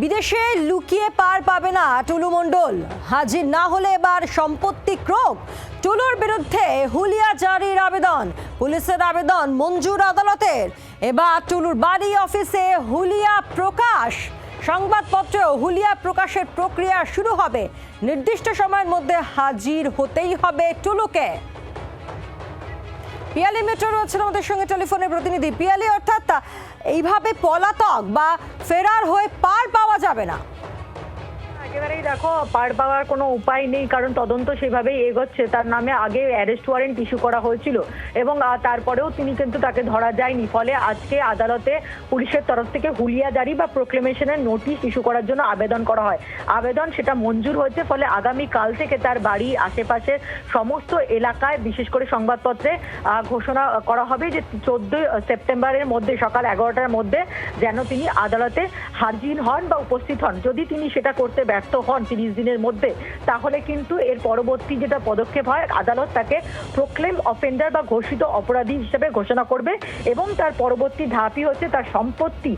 বিদেশে লুকিয়ে পার পাবে না টুলু মণ্ডল। হাজির না হলে এবার সম্পত্তি ক্রোক। টুলুর বিরুদ্ধে হুলিয়া জারির আবেদন, পুলিশের আবেদন মঞ্জুর আদালতের। এবার টুলুর বাড়ি অফিসে হুলিয়া প্রকাশ, সংবাদপত্রেও হুলিয়া প্রকাশের প্রক্রিয়া শুরু হবে। নির্দিষ্ট সময়ের মধ্যে হাজির হতেই হবে টুলুকে। পিয়ালি মেট্রো রয়েছেন আমাদের সঙ্গে টেলিফোনের প্রতিনিধি। পিয়ালি, অর্থাৎ এইভাবে পলাতক বা ফেরার হয়ে পার পাওয়া যাবে না। একেবারেই দেখো, পার পাওয়ার কোনো উপায় নেই, কারণ তদন্ত সেভাবেই এগোচ্ছে। তার নামে আগে অ্যারেস্ট ওয়ারেন্ট ইস্যু করা হয়েছিল এবং তারপরেও কিন্তু তাকে ধরা যায়নি। ফলে আজকে আদালতে পুলিশের তরফ থেকে হুলিয়া জারি বা প্রোক্লেমেশনের নোটিশ ইস্যু করার জন্য আবেদন করা হয়। আবেদন সেটা মঞ্জুর হয়েছে। ফলে আগামী কাল থেকে তার বাড়ি আশেপাশের সমস্ত এলাকায়, বিশেষ করে সংবাদপত্রে ঘোষণা করা হবে যে 14 সেপ্টেম্বরের মধ্যে সকাল 11টার মধ্যে যেন তিনি আদালতে হাজির হন বা উপস্থিত হন। যদি তিনি সেটা করতে ব্যর্থ হন 30 দিনের মধ্যে, তাহলে কিন্তু এর পরবর্তী যেটা পদক্ষেপ হয়, আদালত তাকে প্রোক্লেম অফেন্ডার বা ঘোষিত অপরাধী হিসেবে ঘোষণা করবে এবং তার পরবর্তী ধাপই হচ্ছে তার সম্পত্তি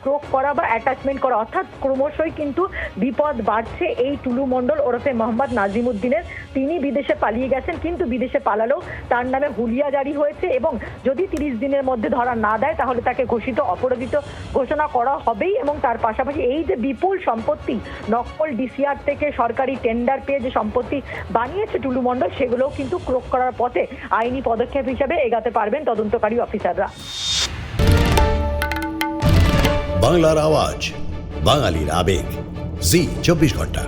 ক্রোক করা বা অ্যাটাচমেন্ট করা। অর্থাৎ ক্রমশই কিন্তু বিপদ বাড়ছে এই টুলু মণ্ডল ওরফে মোহাম্মদ নাজিমুদ্দিনের। তিনি বিদেশে পালিয়ে গেছেন, কিন্তু বিদেশে পালালেও তার নামে হুলিয়া জারি হয়েছে এবং যদি 30 দিনের মধ্যে ধরা না দেয় তাহলে তাকে ঘোষিত অপরাধিত ঘোষণা করা হবেই। এবং তার পাশাপাশি এই যে বিপুল সম্পত্তি, নকল ডিসিআর থেকে সরকারি টেন্ডার পেয়ে যে সম্পত্তি বানিয়েছে টুলু মণ্ডল, সেগুলোও কিন্তু ক্রোক করার পথে আইনি পদক্ষেপ হিসাবে এগাতে পারবেন তদন্তকারী অফিসাররা। বাংলার আওয়াজ, বাঙালির আবেগ, জি 24 ঘন্টা।